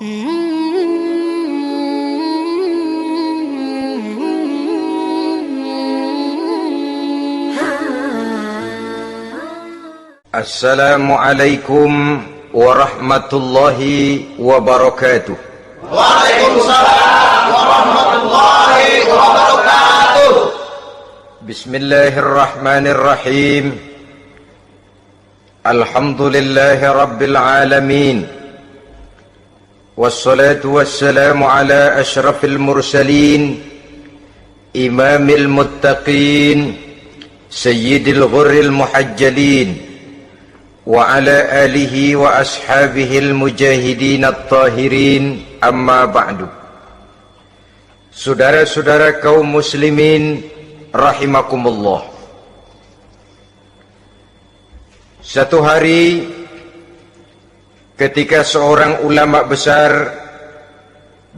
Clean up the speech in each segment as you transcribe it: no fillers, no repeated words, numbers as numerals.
Assalamualaikum warahmatullahi wabarakatuh. Waalaikumsalam warahmatullahi wabarakatuh. Bismillahirrahmanirrahim. Alhamdulillahi rabbil alamin. Wassalatu wassalamu ala ashrafil mursalin, imamil muttaqin, sayyidil ghurril muhajjalin, wa ala alihi wa ashabihil mujahidin at-tahirin, amma ba'du. Saudara-saudara kaum muslimin rahimakumullah. Satu hari ketika seorang ulama besar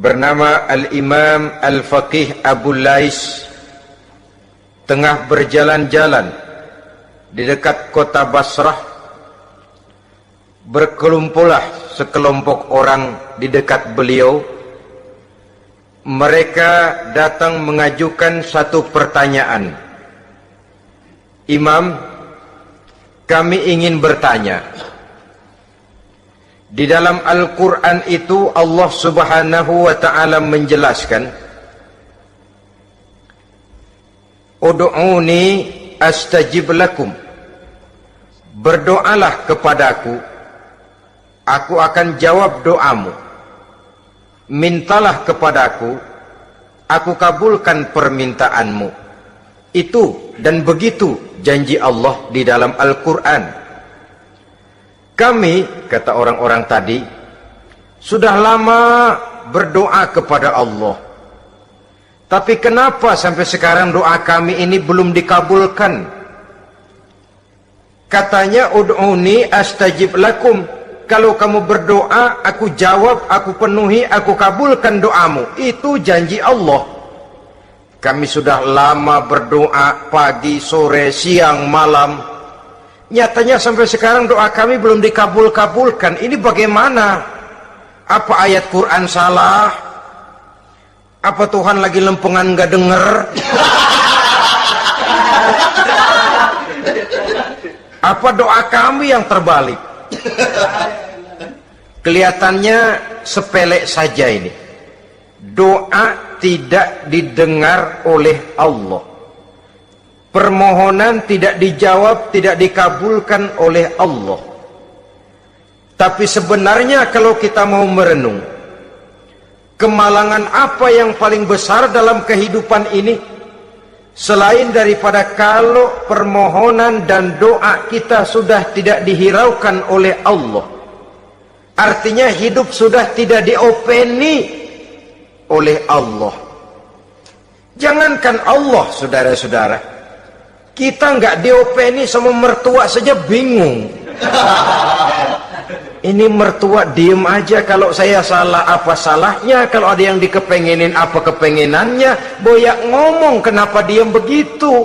bernama Al-Imam Al-Faqih Abu Lais tengah berjalan-jalan di dekat kota Basrah, berkelumpulah sekelompok orang di dekat beliau. Mereka datang mengajukan satu pertanyaan. Imam, kami ingin bertanya. Di dalam Al-Quran itu Allah Subhanahu wa ta'ala menjelaskan, Ud'uni astajib lakum. Berdoalah kepadaku, aku akan jawab doamu. Mintalah kepadaku, aku kabulkan permintaanmu. Itu dan begitu janji Allah di dalam Al-Quran. Kami, kata orang-orang tadi, sudah lama berdoa kepada Allah. Tapi kenapa sampai sekarang doa kami ini belum dikabulkan? Katanya, Ud'uni astajib lakum. Kalau kamu berdoa, aku jawab, aku penuhi, aku kabulkan doamu. Itu janji Allah. Kami sudah lama berdoa pagi, sore, siang, malam. Nyatanya sampai sekarang doa kami belum dikabul-kabulkan. Ini bagaimana? Apa ayat Quran salah? Apa Tuhan lagi lempengan gak denger? Apa doa kami yang terbalik? Kelihatannya sepele saja ini. Doa tidak didengar oleh Allah. Permohonan tidak dijawab, tidak dikabulkan oleh Allah. Tapi sebenarnya kalau kita mau merenung, kemalangan apa yang paling besar dalam kehidupan ini, selain daripada kalau permohonan dan doa kita sudah tidak dihiraukan oleh Allah. Artinya hidup sudah tidak diopeni oleh Allah. Jangankan Allah, saudara-saudara, kita nggak diopeni sama mertua saja bingung. Ini mertua diem aja, kalau saya salah apa salahnya, kalau ada yang dikepengenin apa kepengenannya, boyak ngomong kenapa diem begitu.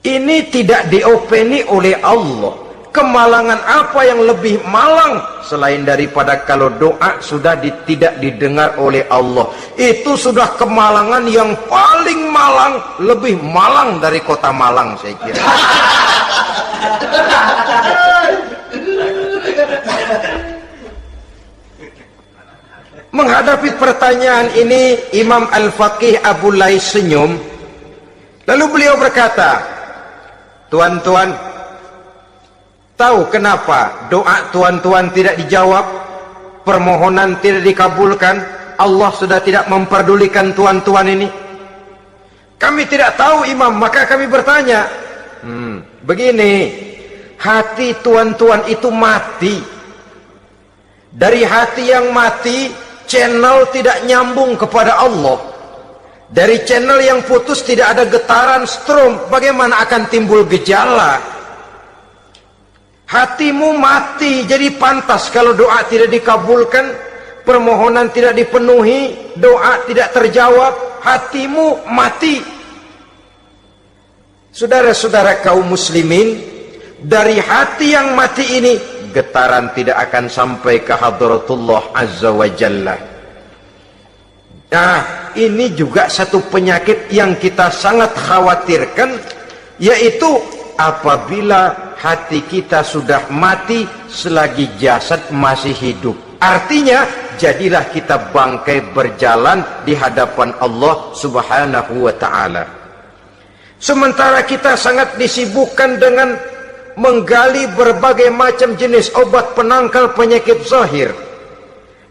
Ini tidak diopeni oleh Allah. Kemalangan apa yang lebih malang selain daripada kalau doa sudah tidak didengar oleh Allah. Itu sudah kemalangan yang paling malang, lebih malang dari kota Malang saya kira. Menghadapi pertanyaan ini, Imam Al-Faqih Abu Lais senyum. Lalu beliau berkata, tuan-tuan, tahu kenapa doa tuan-tuan tidak dijawab, permohonan tidak dikabulkan, Allah sudah tidak memperdulikan tuan-tuan ini? Kami tidak tahu, Imam, maka kami bertanya. Begini, hati tuan-tuan itu mati. Dari hati yang mati, channel tidak nyambung kepada Allah. Dari channel yang putus tidak ada getaran strom, bagaimana akan timbul gejala? Hatimu mati, jadi pantas kalau doa tidak dikabulkan, permohonan tidak dipenuhi, doa tidak terjawab, hatimu mati. Saudara-saudara kaum muslimin, dari hati yang mati ini getaran tidak akan sampai ke hadratullah azza wa jalla. Nah, ini juga satu penyakit yang kita sangat khawatirkan, yaitu apabila hati kita sudah mati selagi jasad masih hidup. Artinya, jadilah kita bangkai berjalan di hadapan Allah subhanahu wa ta'ala. Sementara kita sangat disibukkan dengan menggali berbagai macam jenis obat penangkal penyakit zahir,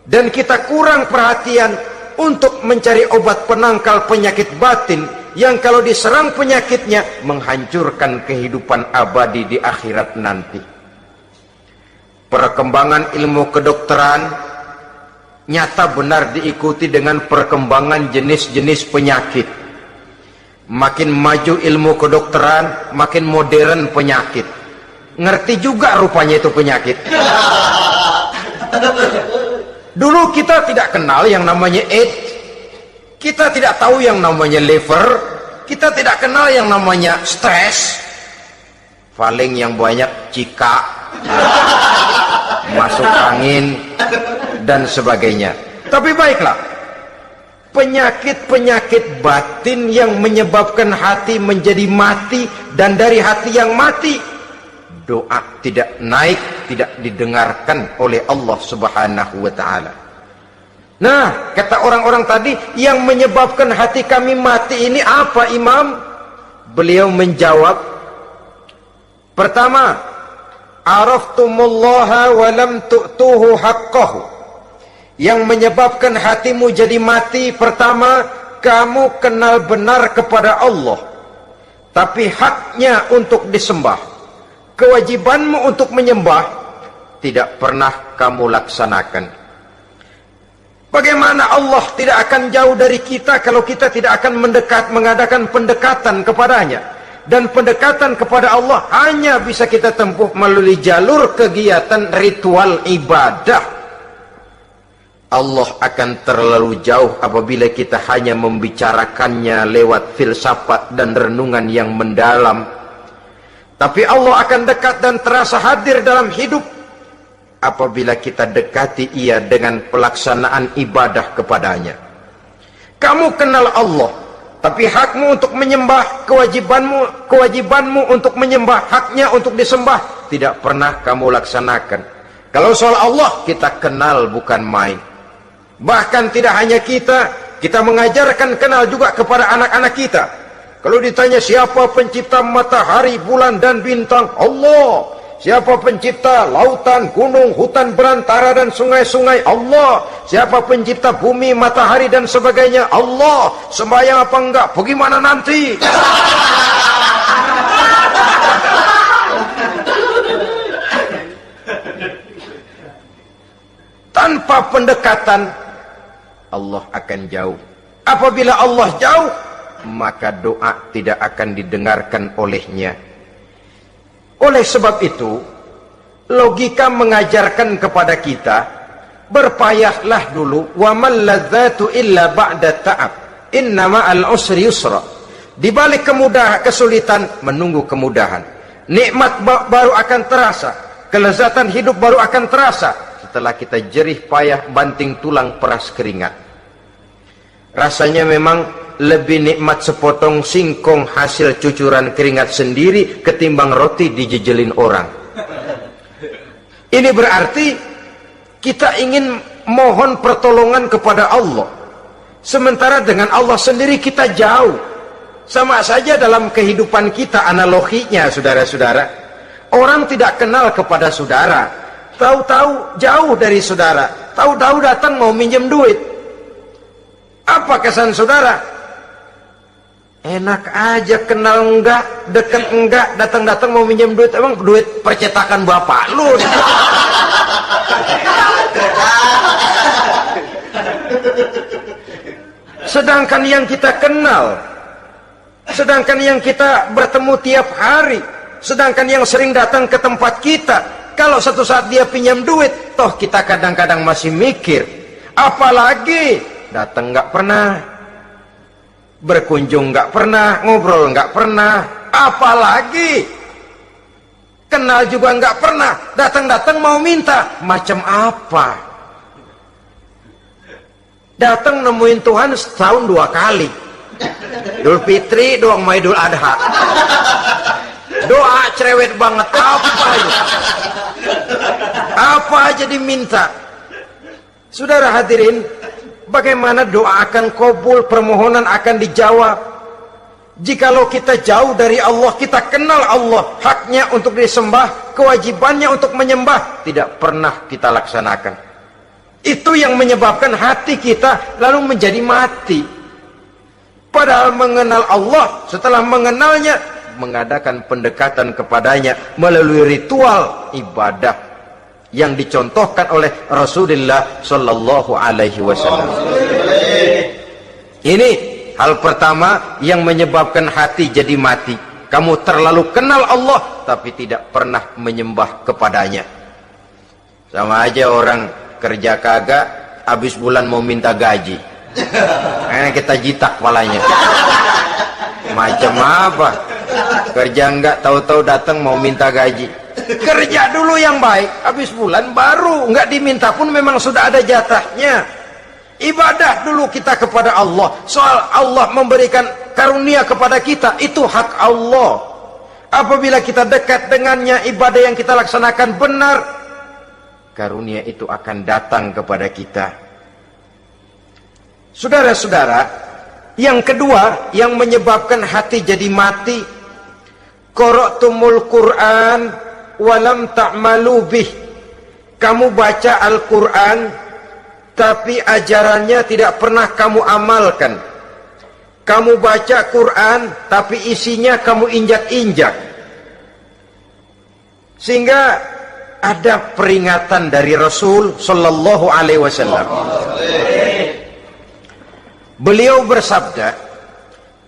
dan kita kurang perhatian untuk mencari obat penangkal penyakit batin yang kalau diserang penyakitnya menghancurkan kehidupan abadi di akhirat nanti. Perkembangan ilmu kedokteran nyata benar diikuti dengan perkembangan jenis-jenis penyakit. Makin maju ilmu kedokteran, makin modern penyakit. Ngerti juga rupanya itu penyakit. Dulu kita tidak kenal yang namanya AIDS, kita tidak tahu yang namanya liver, kita tidak kenal yang namanya stres, paling yang banyak cika, masuk angin, dan sebagainya. Tapi baiklah, penyakit-penyakit batin yang menyebabkan hati menjadi mati, dan dari hati yang mati, doa tidak naik, tidak didengarkan oleh Allah subhanahu wa ta'ala. Nah, kata orang-orang tadi, yang menyebabkan hati kami mati ini apa, Imam? Beliau menjawab, pertama, araftumullaha wa lam tu'tuhu haqqahu. Yang menyebabkan hatimu jadi mati, pertama, kamu kenal benar kepada Allah, tapi haknya untuk disembah, kewajibanmu untuk menyembah, tidak pernah kamu laksanakan. Bagaimana Allah tidak akan jauh dari kita kalau kita tidak akan mengadakan pendekatan kepadanya? Dan pendekatan kepada Allah hanya bisa kita tempuh melalui jalur kegiatan ritual ibadah. Allah akan terlalu jauh apabila kita hanya membicarakannya lewat filsafat dan renungan yang mendalam. Tapi Allah akan dekat dan terasa hadir dalam hidup apabila kita dekati ia dengan pelaksanaan ibadah kepadanya. Kamu kenal Allah, tapi hakmu untuk menyembah, kewajibanmu untuk menyembah, haknya untuk disembah, tidak pernah kamu laksanakan. Kalau soal Allah, kita kenal bukan main. Bahkan tidak hanya kita mengajarkan kenal juga kepada anak-anak kita. Kalau ditanya siapa pencipta matahari, bulan, dan bintang, Allah. Siapa pencipta lautan, gunung, hutan belantara, dan sungai-sungai? Allah. Siapa pencipta bumi, matahari, dan sebagainya? Allah. Sembahyang apa enggak? Bagaimana nanti? Tanpa pendekatan, Allah akan jauh. Apabila Allah jauh, maka doa tidak akan didengarkan olehnya. Oleh sebab itu, logika mengajarkan kepada kita, berpayahlah dulu, wa mal ladzatu illa ba'da ta'ab, innama al-usri yusra. Di balik kesulitan menunggu kemudahan. Nikmat baru akan terasa, kelezatan hidup baru akan terasa setelah kita jerih payah banting tulang peras keringat. Rasanya memang lebih nikmat sepotong singkong hasil cucuran keringat sendiri ketimbang roti dijejelin orang. Ini berarti kita ingin mohon pertolongan kepada Allah, sementara dengan Allah sendiri kita jauh. Sama saja dalam kehidupan kita analoginya, saudara-saudara. Orang tidak kenal kepada saudara, tahu-tahu jauh dari saudara, tahu-tahu datang mau minjem duit. Apa kesan saudara? Enak aja, kenal enggak, deket enggak, datang-datang mau minjem duit. Emang duit percetakan bapak lu? Sedangkan yang kita kenal, sedangkan yang kita bertemu tiap hari, sedangkan yang sering datang ke tempat kita, kalau satu saat dia pinjam duit, toh kita kadang-kadang masih mikir. Apalagi datang enggak pernah, berkunjung nggak pernah, ngobrol nggak pernah, apalagi Kenal juga nggak pernah, datang-datang mau minta. Macam apa? Datang nemuin Tuhan setahun 2 kali. Idul Fitri doang sama Idul Adha. Doa cerewet banget, apa aja. Apa aja diminta. Saudara hadirin, bagaimana doa akan kabul, permohonan akan dijawab? Jikalau kita jauh dari Allah, kita kenal Allah, haknya untuk disembah, kewajibannya untuk menyembah, tidak pernah kita laksanakan. Itu yang menyebabkan hati kita lalu menjadi mati. Padahal mengenal Allah, setelah mengenalnya, mengadakan pendekatan kepadanya melalui ritual ibadah yang dicontohkan oleh Rasulullah Sallallahu Alaihi Wasallam. Ini hal pertama yang menyebabkan hati jadi mati. Kamu terlalu kenal Allah tapi tidak pernah menyembah kepadanya. Sama aja orang kerja kagak, habis bulan mau minta gaji. Kita jitak kepalanya. Macam apa? Kerja enggak, tahu-tahu datang mau minta gaji. Kerja dulu yang baik, habis bulan baru enggak diminta pun memang sudah ada jatahnya. Ibadah dulu kita kepada Allah. Soal Allah memberikan karunia kepada kita, itu hak Allah. Apabila kita dekat dengannya, ibadah yang kita laksanakan benar, karunia itu akan datang kepada kita. Saudara-saudara, yang kedua yang menyebabkan hati jadi mati, qara'tumul Qur'an walam ta'malu bih. Kamu baca Al-Qur'an tapi ajarannya tidak pernah kamu amalkan. Kamu baca Quran tapi isinya kamu injak-injak. Sehingga ada peringatan dari Rasul sallallahu alaihi wasallam. Beliau bersabda,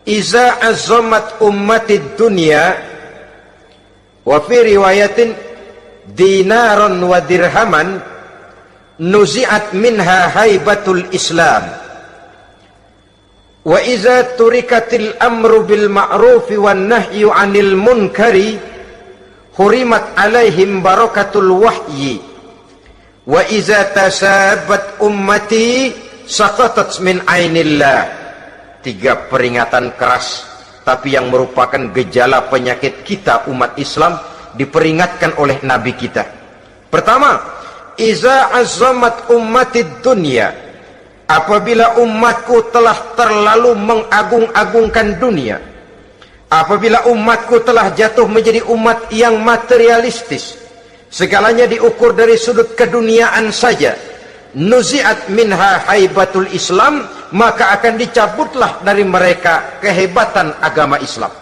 "Iza azzamat ummatid dunya wa fi riwayatin dinaron wa dirhaman nuzi'at minha haibatul Islam. Wa iza turikatil amru bil ma'rufi wan nahyu 'anil munkari hurimat 'alaihim barakatul wahyi. Wa iza tasabat ummati saqatat min ainillah." 3 peringatan keras tapi yang merupakan gejala penyakit kita umat Islam diperingatkan oleh Nabi kita. Pertama, iza azzamat ummatid dunya, apabila umatku telah terlalu mengagung-agungkan dunia, apabila umatku telah jatuh menjadi umat yang materialistis, segalanya diukur dari sudut keduniaan saja, nuzi'at minha haibatul Islam, maka akan dicabutlah dari mereka kehebatan agama Islam.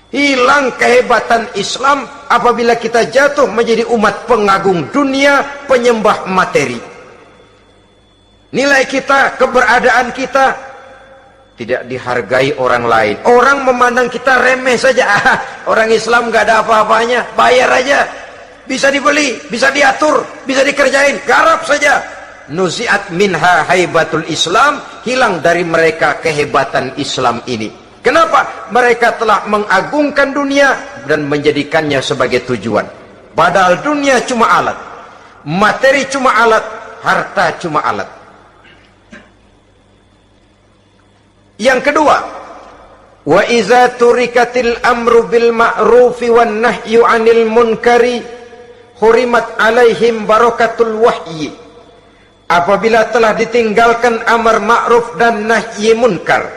Hilang kehebatan Islam apabila kita jatuh menjadi umat pengagung dunia, penyembah materi. Nilai kita, keberadaan kita tidak dihargai orang lain. Orang memandang kita remeh saja. Orang Islam gak ada apa-apanya, bayar aja. Bisa dibeli, bisa diatur, bisa dikerjain, garap saja. Nuzi'at minha haibatul Islam, hilang dari mereka kehebatan Islam ini. Kenapa? Mereka telah mengagungkan dunia dan menjadikannya sebagai tujuan. Padahal dunia cuma alat, materi cuma alat, harta cuma alat. Yang kedua, wa iza turikatil amru bil ma'rufi wan nahyu 'anil munkari hurimat 'alaihim barakatul wahyi. Apabila telah ditinggalkan amar ma'ruf dan nahi munkar,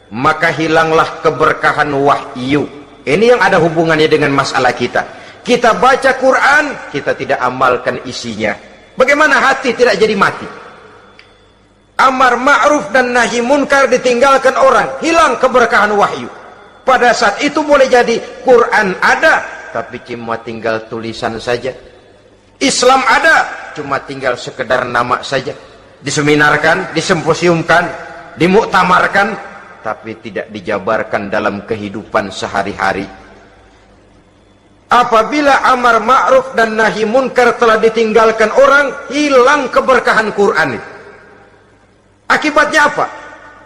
maka hilanglah keberkahan wahyu. Ini yang ada hubungannya dengan masalah kita. Kita baca Quran, kita tidak amalkan isinya. Bagaimana hati tidak jadi mati? Amar ma'ruf dan nahi munkar ditinggalkan orang, hilang keberkahan wahyu. Pada saat itu boleh jadi Quran ada, tapi cuma tinggal tulisan saja. Islam ada, cuma tinggal sekedar nama saja. Diseminarkan, disemposiumkan, dimuktamarkan, tapi tidak dijabarkan dalam kehidupan sehari-hari. Apabila amar ma'ruf dan nahi munkar telah ditinggalkan orang, hilang keberkahan Quran itu. Akibatnya apa?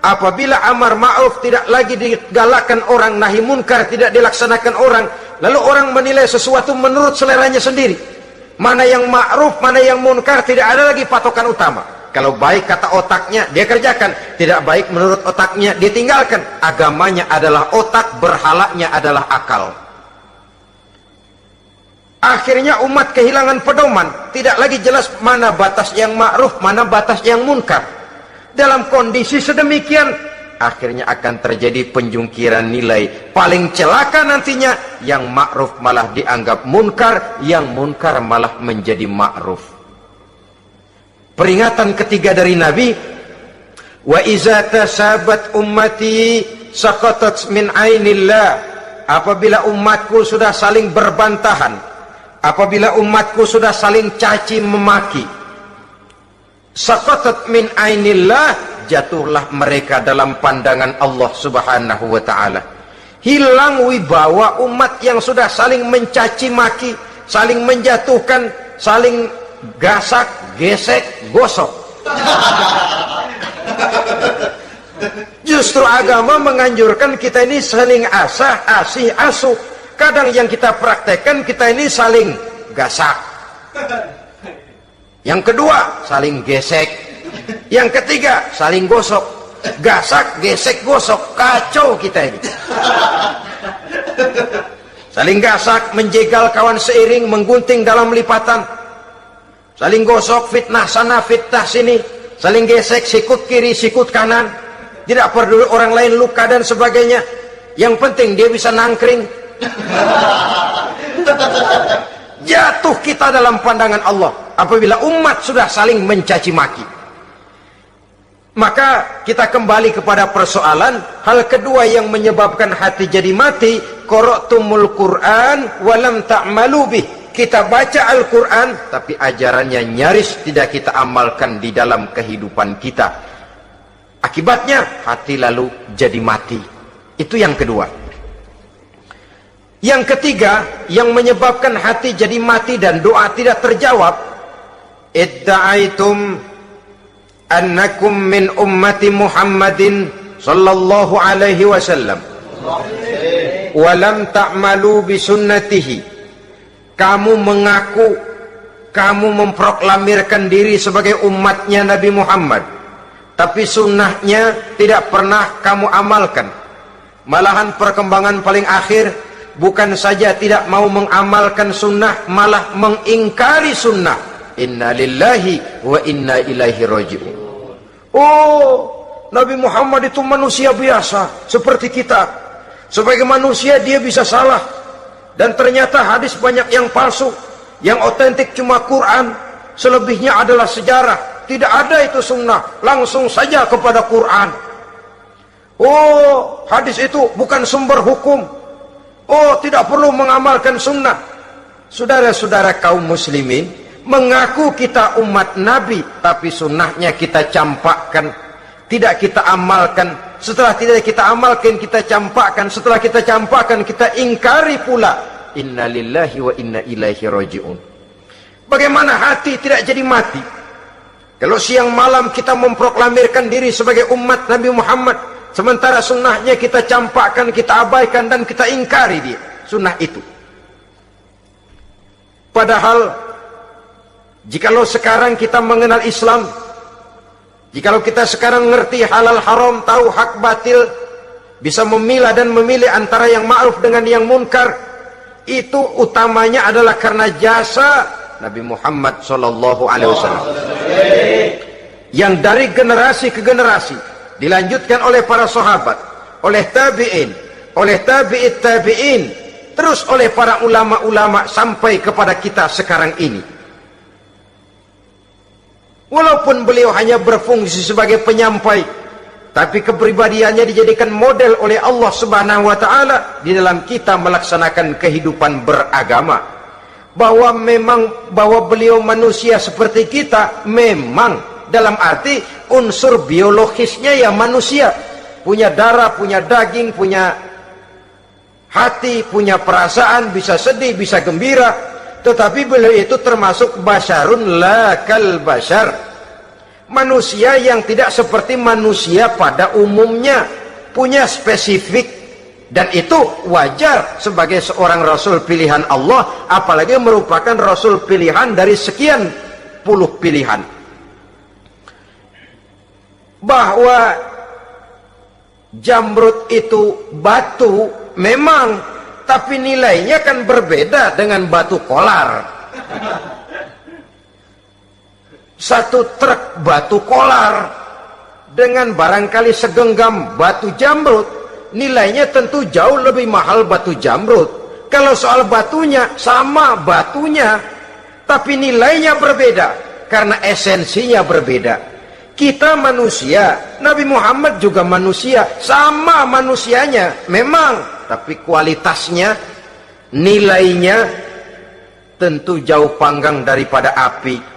Apabila amar ma'ruf tidak lagi digalakkan orang, nahi munkar tidak dilaksanakan orang, lalu orang menilai sesuatu menurut seleranya sendiri. Mana yang ma'ruf, mana yang munkar, tidak ada lagi patokan utama. Kalau baik kata otaknya, dia kerjakan. Tidak baik menurut otaknya, dia tinggalkan. Agamanya adalah otak, berhalanya adalah akal. Akhirnya umat kehilangan pedoman. Tidak lagi jelas mana batas yang ma'ruf, mana batas yang munkar. Dalam kondisi sedemikian, akhirnya akan terjadi penjungkiran nilai. Paling celaka nantinya, yang ma'ruf malah dianggap munkar, yang munkar malah menjadi ma'ruf. Peringatan ketiga dari Nabi, wa iza tasabat ummati saqatat min ainillah. Apabila umatku sudah saling berbantahan, apabila umatku sudah saling caci memaki, saqatat min ainillah, jatuhlah mereka dalam pandangan Allah Subhanahu wa ta'ala. Hilang wibawa umat yang sudah saling mencaci maki, saling menjatuhkan, saling gasak, gesek, gosok. Justru agama menganjurkan kita ini saling asah, asih, asuh. Kadang yang kita praktekkan, kita ini saling gasak. Yang kedua, saling gesek. Yang ketiga, saling gosok. Gasak, gesek, gosok. Kacau kita ini. Saling gasak, menjegal kawan seiring, menggunting dalam lipatan. Saling gosok, fitnah sana, fitnah sini. Saling gesek, sikut kiri, sikut kanan. Tidak peduli orang lain luka dan sebagainya. Yang penting dia bisa nangkring. Jatuh kita dalam pandangan Allah apabila umat sudah saling mencaci maki. Maka kita kembali kepada persoalan. Hal kedua yang menyebabkan hati jadi mati, qara'tumul Qur'an walam ta'malu bih. Kita baca Al-Quran, tapi ajarannya nyaris tidak kita amalkan di dalam kehidupan kita. Akibatnya, hati lalu jadi mati. Itu yang kedua. Yang ketiga, yang menyebabkan hati jadi mati dan doa tidak terjawab. Idda'aitum annakum min ummati Muhammadin sallallahu alaihi wasallam. Walam ta'malu bisunnatihi. Kamu mengaku, kamu memproklamirkan diri sebagai umatnya Nabi Muhammad, tapi sunnahnya tidak pernah kamu amalkan. Malahan perkembangan paling akhir, bukan saja tidak mau mengamalkan sunnah, malah mengingkari sunnah. Inna lillahi wa inna ilaihi raji'un. Oh, Nabi Muhammad itu manusia biasa seperti kita. Sebagai manusia dia bisa salah. Dan ternyata hadis banyak yang palsu. Yang otentik cuma Quran. Selebihnya adalah sejarah. Tidak ada itu sunnah. Langsung saja kepada Quran. Oh, hadis itu bukan sumber hukum. Oh, tidak perlu mengamalkan sunnah. Saudara-saudara kaum muslimin, mengaku kita umat Nabi, tapi sunnahnya kita campakkan, tidak kita amalkan. Setelah tidak kita amalkan, kita campakkan. Setelah kita campakkan, kita ingkari pula. Inna lillahi wa inna ilaihi raji'un. Bagaimana hati tidak jadi mati? Kalau siang malam kita memproklamirkan diri sebagai umat Nabi Muhammad, sementara sunnahnya kita campakkan, kita abaikan, dan kita ingkari dia, sunnah itu. Padahal, jikalau sekarang kita mengenal Islam, jikalau kita sekarang ngerti halal haram, tahu hak batil, bisa memilah dan memilih antara yang ma'ruf dengan yang munkar, itu utamanya adalah karena jasa Nabi Muhammad SAW. Yang dari generasi ke generasi dilanjutkan oleh para sahabat, oleh tabi'in, oleh tabi'it tabi'in, terus oleh para ulama-ulama sampai kepada kita sekarang ini. Walaupun beliau hanya berfungsi sebagai penyampai, tapi kepribadiannya dijadikan model oleh Allah Subhanahu wa ta'ala di dalam kita melaksanakan kehidupan beragama. Bahwa beliau manusia seperti kita, memang dalam arti unsur biologisnya ya manusia. Punya darah, punya daging, punya hati, punya perasaan, bisa sedih, bisa gembira. Tetapi beliau itu termasuk basyarun la kal basyar. Manusia yang tidak seperti manusia pada umumnya, punya spesifik Dan itu wajar sebagai seorang Rasul pilihan Allah, apalagi merupakan Rasul pilihan dari sekian puluh pilihan. Bahwa jamrud itu batu memang, tapi nilainya kan berbeda dengan batu kolar. Satu truk batu kolar dengan barangkali segenggam batu jamrud, nilainya tentu jauh lebih mahal batu jamrud. Kalau soal batunya, sama batunya, tapi nilainya berbeda karena esensinya berbeda. Kita manusia, Nabi Muhammad juga manusia, sama manusianya memang, tapi kualitasnya, nilainya tentu jauh panggang daripada api.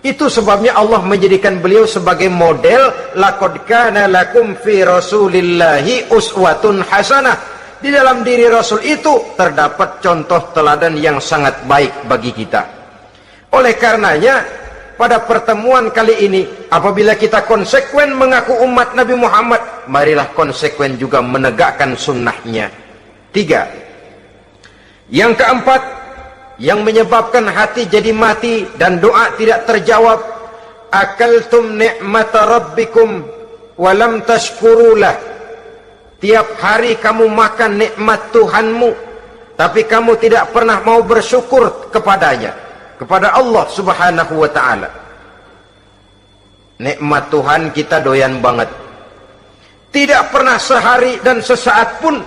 Itu sebabnya Allah menjadikan beliau sebagai model. Laqad kana lakum fi rasulillahi uswatun hasanah. Di dalam diri Rasul itu terdapat contoh teladan yang sangat baik bagi kita. Oleh karenanya, pada pertemuan kali ini, apabila kita konsekuen mengaku umat Nabi Muhammad, marilah konsekuen juga menegakkan sunnahnya. 3. Yang keempat, yang menyebabkan hati jadi mati dan doa tidak terjawab, akaltum ni'mata rabbikum walam tashkurulah. Tiap hari kamu makan nikmat Tuhanmu, tapi kamu tidak pernah mau bersyukur kepadanya, kepada Allah subhanahu wa ta'ala. Nikmat Tuhan kita doyan banget, tidak pernah sehari dan sesaat pun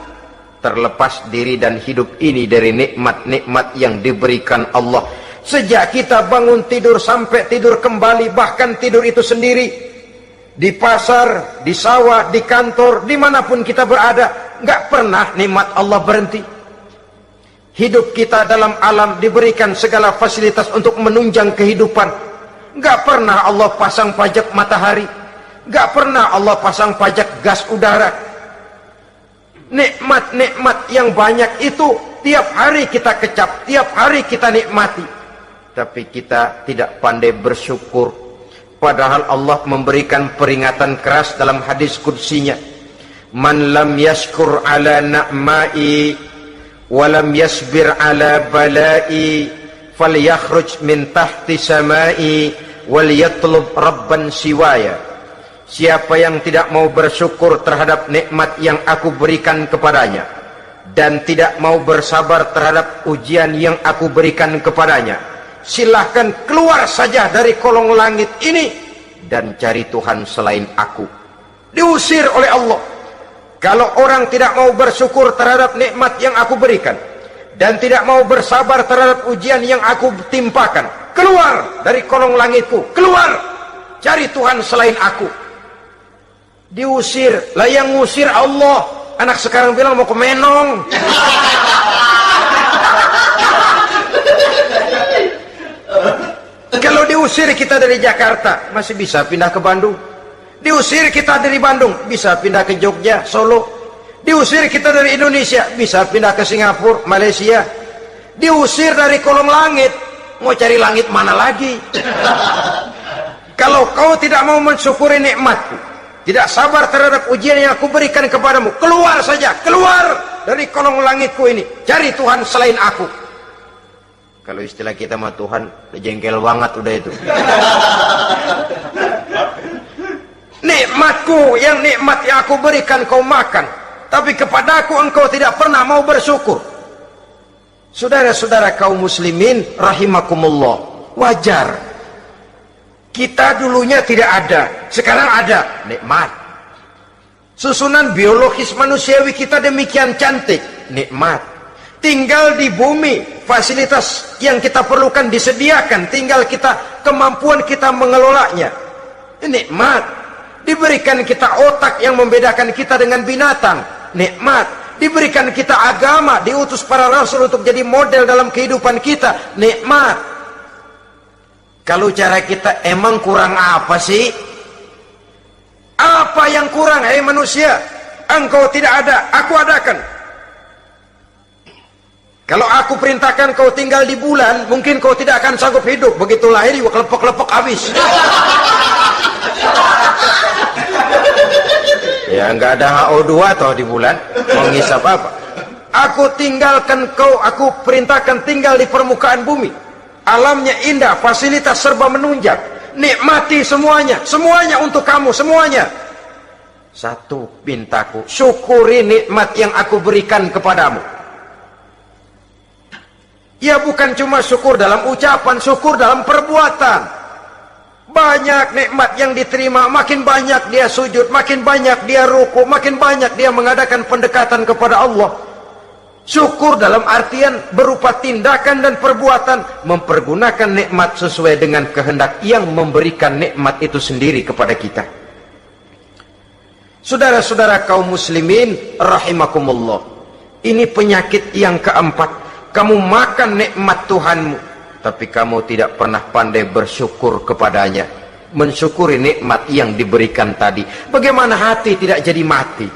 terlepas diri dan hidup ini dari nikmat-nikmat yang diberikan Allah. Sejak kita bangun tidur sampai tidur kembali, bahkan tidur itu sendiri, di pasar, di sawah, di kantor, dimanapun kita berada, nggak pernah nikmat Allah berhenti. Hidup kita dalam alam diberikan segala fasilitas untuk menunjang kehidupan. Nggak pernah Allah pasang pajak matahari, nggak pernah Allah pasang pajak gas udara. Nikmat-nikmat yang banyak itu tiap hari kita kecap, tiap hari kita nikmati, tapi kita tidak pandai bersyukur. Padahal Allah memberikan peringatan keras dalam hadis qudsinya, man lam yashkur ala na'mai walam yasbir ala balai falyakhruj min tahti samai wal yatlub rabban siwaya. Siapa yang tidak mau bersyukur terhadap nikmat yang aku berikan kepadanya, dan tidak mau bersabar terhadap ujian yang aku berikan kepadanya, silahkan keluar saja dari kolong langit ini dan cari Tuhan selain aku. Diusir oleh Allah. Kalau orang tidak mau bersyukur terhadap nikmat yang aku berikan, dan tidak mau bersabar terhadap ujian yang aku timpakan, keluar dari kolong langitku, keluar, cari Tuhan selain aku. Diusir. Lah yang ngusir Allah. Anak sekarang bilang mau ke Menong. Kalau diusir kita dari Jakarta, masih bisa pindah ke Bandung. Diusir kita dari Bandung, bisa pindah ke Jogja, Solo. Diusir kita dari Indonesia, bisa pindah ke Singapura, Malaysia. Diusir dari kolong langit, mau cari langit mana lagi? Kalau kau tidak mau mensyukuri nikmatku, tidak sabar terhadap ujian yang aku berikan kepadamu, keluar saja, keluar dari kolong langitku ini, cari Tuhan selain aku. Kalau istilah kita mah Tuhan, jengkel banget udah itu. Nikmatku, yang nikmat yang aku berikan kau makan, tapi kepadaku engkau tidak pernah mau bersyukur. Saudara-saudara kaum muslimin rahimakumullah, wajar. Kita dulunya tidak ada, sekarang ada, nikmat. Susunan biologis manusiawi kita demikian cantik, nikmat. Tinggal di bumi, fasilitas yang kita perlukan disediakan, tinggal kita, kemampuan kita mengelolanya, nikmat. Diberikan kita otak yang membedakan kita dengan binatang, nikmat. Diberikan kita agama, diutus para rasul untuk jadi model dalam kehidupan kita, nikmat. Kalau cara kita emang kurang apa sih? Apa yang kurang, hai manusia? Engkau tidak ada, aku adakan. Kalau aku perintahkan kau tinggal di bulan, mungkin kau tidak akan sanggup hidup. Begitu lahir juga kelepek-kelepek habis. Ya nggak ada HO2 toh di bulan. Mau ngisap apa? Aku tinggalkan kau, aku perintahkan tinggal di permukaan bumi. Alamnya indah, fasilitas serba menunjang. Nikmati semuanya, semuanya untuk kamu, semuanya. Satu pintaku, syukuri nikmat yang aku berikan kepadamu. Ya bukan cuma syukur dalam ucapan, syukur dalam perbuatan. Banyak nikmat yang diterima, makin banyak dia sujud, makin banyak dia ruku, makin banyak dia mengadakan pendekatan kepada Allah. Syukur dalam artian berupa tindakan dan perbuatan, mempergunakan nikmat sesuai dengan kehendak yang memberikan nikmat itu sendiri kepada kita. Saudara-saudara kaum muslimin rahimakumullah, ini penyakit yang keempat. Kamu makan nikmat Tuhanmu, tapi kamu tidak pernah pandai bersyukur kepadanya, mensyukuri nikmat yang diberikan tadi. Bagaimana hati tidak jadi mati?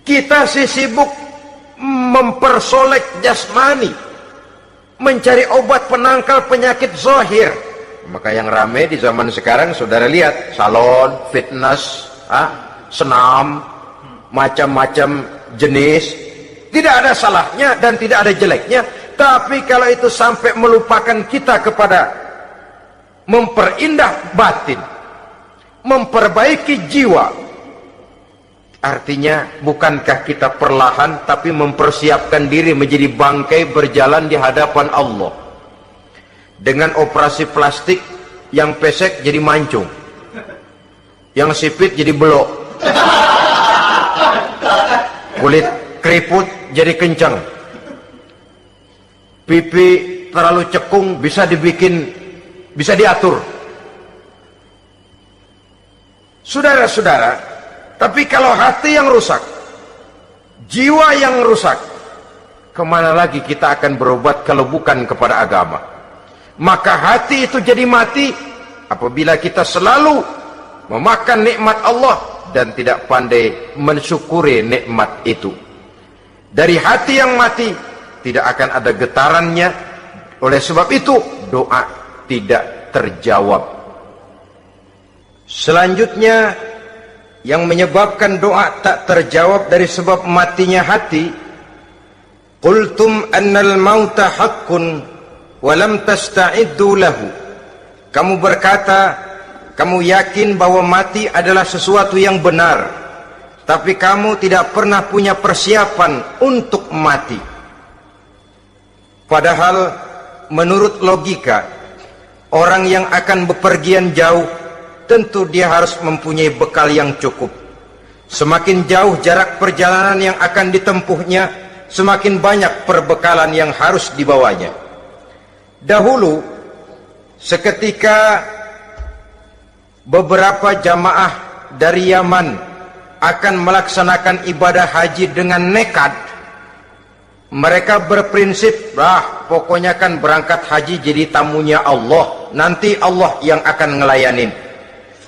Kita sibuk mempersolek jasmani, mencari obat penangkal penyakit zahir. Maka yang ramai di zaman sekarang, saudara lihat, salon, fitness, senam, macam-macam jenis. Tidak ada salahnya dan tidak ada jeleknya. Tapi kalau itu sampai melupakan kita kepada memperindah batin, memperbaiki jiwa, artinya bukankah kita perlahan tapi mempersiapkan diri menjadi bangkai berjalan di hadapan Allah? Dengan operasi plastik, yang pesek jadi mancung, yang sipit jadi belok, kulit keriput jadi kencang, pipi terlalu cekung bisa diatur. Saudara-saudara, tapi kalau hati yang rusak, jiwa yang rusak, kemana lagi kita akan berobat kalau bukan kepada agama? Maka hati itu jadi mati apabila kita selalu memakan nikmat Allah dan tidak pandai mensyukuri nikmat itu. Dari hati yang mati tidak akan ada getarannya. Oleh sebab itu doa tidak terjawab. Selanjutnya yang menyebabkan doa tak terjawab dari sebab matinya hati, qultum annal mauta haqqun wa lam tasta'iddu lahu. Kamu berkata, kamu yakin bahwa mati adalah sesuatu yang benar, tapi kamu tidak pernah punya persiapan untuk mati. Padahal menurut logika, orang yang akan bepergian jauh tentu dia harus mempunyai bekal yang cukup. Semakin jauh jarak perjalanan yang akan ditempuhnya, semakin banyak perbekalan yang harus dibawanya. Dahulu, seketika beberapa jamaah dari Yaman akan melaksanakan ibadah haji dengan nekat. Mereka berprinsip, pokoknya kan berangkat haji jadi tamunya Allah, nanti Allah yang akan ngelayanin.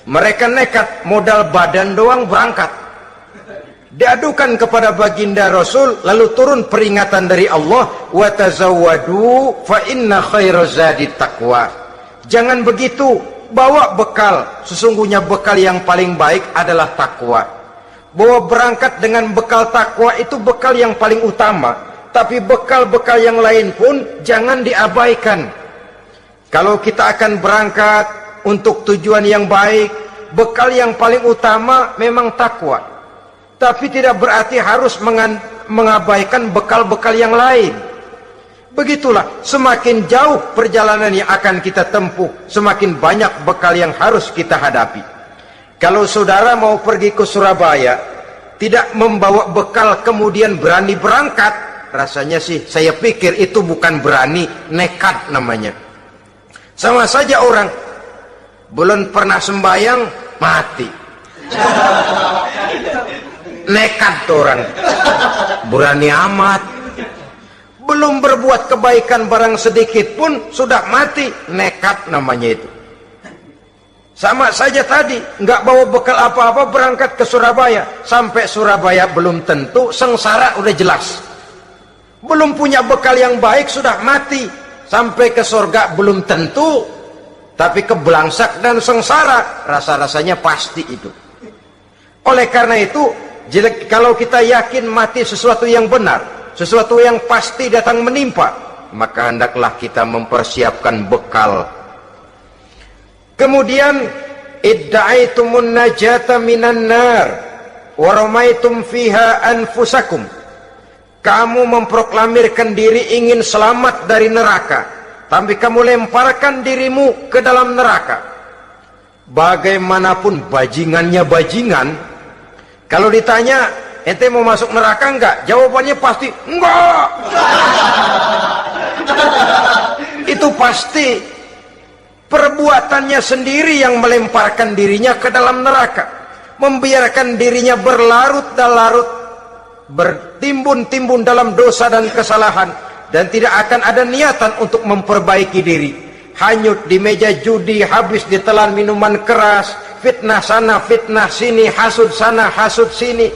Mereka nekat, modal badan doang berangkat. Diadukan kepada baginda Rasul, lalu turun peringatan dari Allah, wa tazawwadu fa inna khairaz zadi taqwa. Jangan begitu, bawa bekal, sesungguhnya bekal yang paling baik adalah takwa. Bahwa berangkat dengan bekal takwa itu bekal yang paling utama, tapi bekal-bekal yang lain pun jangan diabaikan. Kalau kita akan berangkat untuk tujuan yang baik, bekal yang paling utama memang takwa. Tapi tidak berarti harus mengabaikan bekal-bekal yang lain. Begitulah, semakin jauh perjalanan yang akan kita tempuh, semakin banyak bekal yang harus kita hadapi. Kalau saudara mau pergi ke Surabaya, tidak membawa bekal kemudian berani berangkat, rasanya sih saya pikir itu bukan berani, nekat namanya. Sama saja orang belum pernah sembahyang mati, nekat tuh orang, berani amat. Belum berbuat kebaikan barang sedikit pun sudah mati, nekat namanya itu. Sama saja tadi, nggak bawa bekal apa-apa berangkat ke Surabaya, sampai Surabaya belum tentu, sengsara udah jelas. Belum punya bekal yang baik sudah mati, sampai ke surga belum tentu, tapi kebelangsak dan sengsara rasa-rasanya pasti itu. Oleh karena itu, Kalau kita yakin mati sesuatu yang benar, sesuatu yang pasti datang menimpa, maka hendaklah kita mempersiapkan bekal. Kemudian idda'aitumun najata minan nar wa ramaitum fiha anfusakum. Kamu memproklamirkan diri ingin selamat dari neraka, tapi kamu lemparkan dirimu ke dalam neraka. Bagaimanapun bajingannya bajingan, kalau ditanya, ente mau masuk neraka enggak? Jawabannya pasti enggak. Itu pasti perbuatannya sendiri yang melemparkan dirinya ke dalam neraka, membiarkan dirinya berlarut-larut, bertimbun-timbun dalam dosa dan kesalahan, dan tidak akan ada niatan untuk memperbaiki diri. Hanyut di meja judi, habis ditelan minuman keras, fitnah sana, fitnah sini, hasud sana, hasud sini.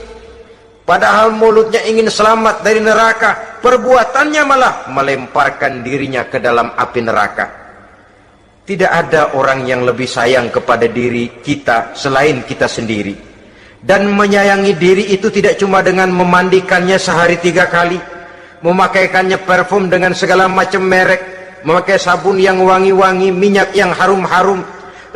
Padahal mulutnya ingin selamat dari neraka, perbuatannya malah melemparkan dirinya ke dalam api neraka. Tidak ada orang yang lebih sayang kepada diri kita selain kita sendiri. Dan menyayangi diri itu tidak cuma dengan memandikannya sehari 3 kali, memakaikannya parfum dengan segala macam merek, memakai sabun yang wangi-wangi, minyak yang harum-harum.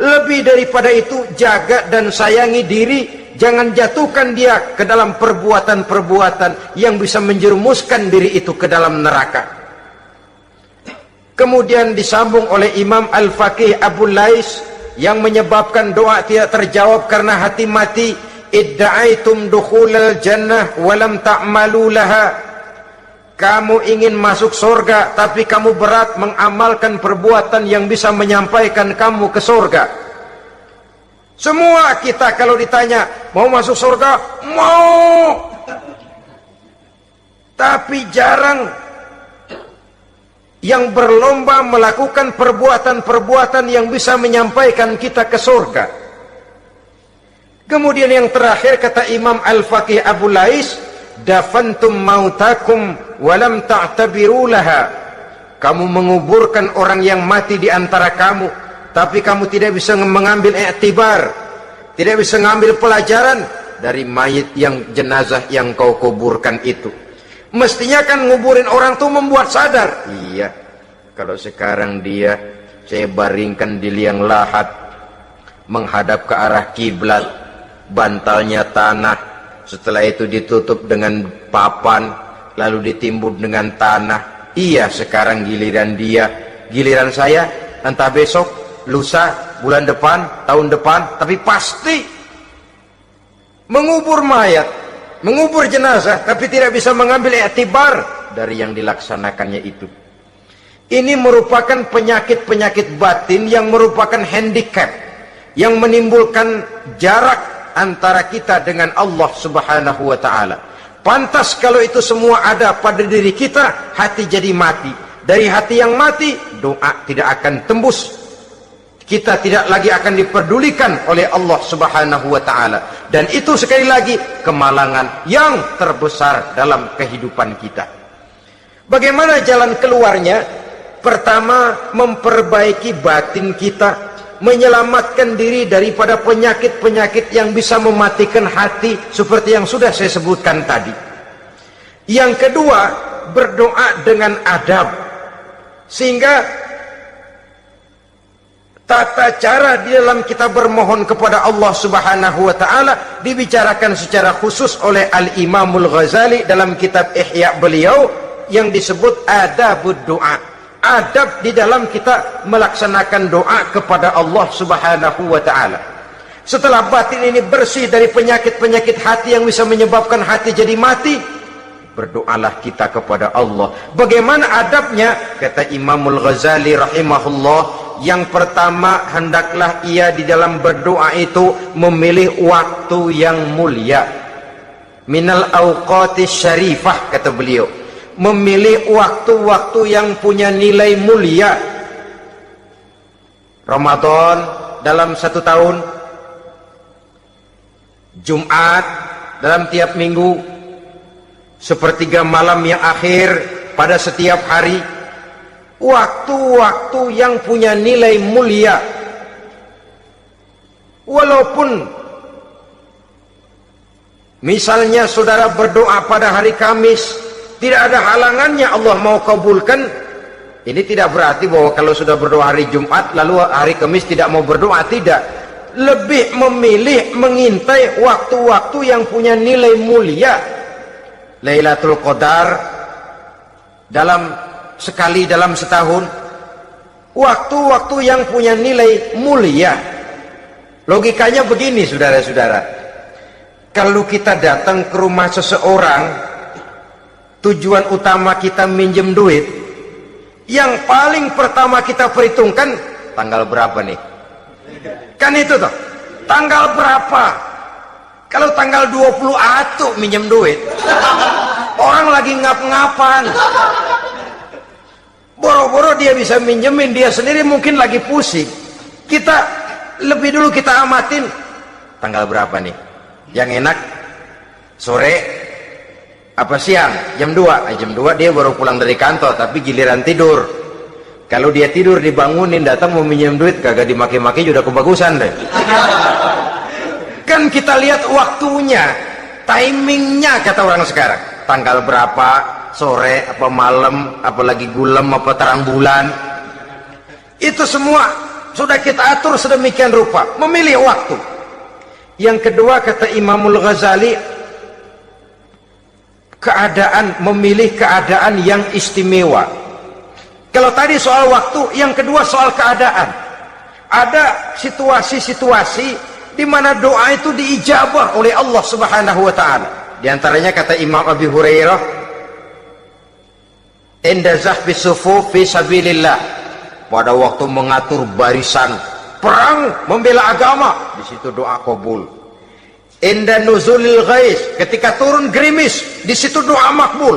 Lebih daripada itu, jaga dan sayangi diri. Jangan jatuhkan dia ke dalam perbuatan-perbuatan yang bisa menjerumuskan diri itu ke dalam neraka. Kemudian disambung oleh Imam Al-Faqih Abu Lais yang menyebabkan doa tidak terjawab karena hati mati. Idda'aitum dukhulal jannah walam ta'malu laha. Kamu ingin masuk surga, tapi kamu berat mengamalkan perbuatan yang bisa menyampaikan kamu ke surga. Semua kita kalau ditanya, mau masuk surga? Mau. Tapi jarang yang berlomba melakukan perbuatan-perbuatan yang bisa menyampaikan kita ke surga. Kemudian yang terakhir kata Imam Al-Faqih Abu Lais, dafantum mautakum walam ta'tabiru laha. Kamu menguburkan orang yang mati di antara kamu, tapi kamu tidak bisa mengambil iktibar, tidak bisa mengambil pelajaran dari mayit yang jenazah yang kau kuburkan itu. Mestinya kan nguburin orang tuh membuat sadar. Iya, kalau sekarang dia saya baringkan di liang lahat, menghadap ke arah kiblat, bantalnya tanah, setelah itu ditutup dengan papan, lalu ditimbun dengan tanah. Iya, sekarang giliran dia, giliran saya, entah besok, lusa, bulan depan, tahun depan, tapi pasti mengubur mayat, mengubur jenazah, tapi tidak bisa mengambil iktibar dari yang dilaksanakannya itu. Ini merupakan penyakit-penyakit batin yang merupakan handicap, yang menimbulkan jarak antara kita dengan Allah Subhanahu wa ta'ala. Pantas kalau itu semua ada pada diri kita, hati jadi mati. Dari hati yang mati, doa tidak akan tembus. Kita tidak lagi akan diperdulikan oleh Allah Subhanahu wa ta'ala. Dan itu sekali lagi kemalangan yang terbesar dalam kehidupan kita. Bagaimana jalan keluarnya? Pertama, memperbaiki batin kita, menyelamatkan diri daripada penyakit-penyakit yang bisa mematikan hati seperti yang sudah saya sebutkan tadi. Yang kedua, berdoa dengan adab, sehingga tata cara di dalam kita bermohon kepada Allah Subhanahu wa ta'ala dibicarakan secara khusus oleh Al-Imamul Ghazali dalam kitab Ihya beliau yang disebut adabud doa. Adab di dalam kita melaksanakan doa kepada Allah Subhanahu wa ta'ala. Setelah batin ini bersih dari penyakit-penyakit hati yang bisa menyebabkan hati jadi mati, berdoalah kita kepada Allah. Bagaimana adabnya? Kata Imamul Ghazali rahimahullah, yang pertama hendaklah ia di dalam berdoa itu memilih waktu yang mulia. Minal awqatis syarifah, kata beliau. Memilih waktu-waktu yang punya nilai mulia. Ramadan dalam 1 tahun, Jumat dalam tiap minggu, sepertiga malam yang akhir pada setiap hari. Waktu-waktu yang punya nilai mulia. Walaupun Misalnya saudara berdoa pada hari Kamis, tidak ada halangannya Allah mau kabulkan. Ini tidak berarti bahwa kalau sudah berdoa hari Jumat lalu hari Kamis tidak mau berdoa, tidak. Lebih memilih mengintai waktu-waktu yang punya nilai mulia. Lailatul Qadar sekali dalam setahun, waktu-waktu yang punya nilai mulia. Logikanya begini saudara-saudara, kalau kita datang ke rumah seseorang, tujuan utama kita minjem duit, yang paling pertama kita perhitungkan tanggal berapa nih, kan itu toh, tanggal berapa. Kalau tanggal 20 atuh minjem duit, orang lagi ngap-ngapan, boro-boro dia bisa minjemin, dia sendiri mungkin lagi pusing. Kita lebih dulu kita amatin tanggal berapa nih yang enak, sore apa siang, jam 2. Jam 2 dia baru pulang dari kantor, tapi giliran tidur. Kalau dia tidur dibangunin datang mau minjem duit, kagak dimaki-maki sudah kebagusan deh. Kan kita lihat waktunya, timingnya kata orang sekarang, tanggal berapa, sore apa malam, apalagi gulem apa terang bulan, itu semua sudah kita atur sedemikian rupa, memilih waktu. Yang kedua kata Imamul Ghazali, memilih keadaan yang istimewa. Kalau tadi soal waktu, yang kedua soal keadaan. Ada situasi-situasi di mana doa itu diijabah oleh Allah Subhanahu wa taala. Di antaranya kata Imam Abi Hurairah, "Inda zahfi sufuf fi sabilillah." Pada waktu mengatur barisan perang membela agama, di situ doa kabul. Inda nuzulil ghais, ketika turun gerimis, di situ doa makbul.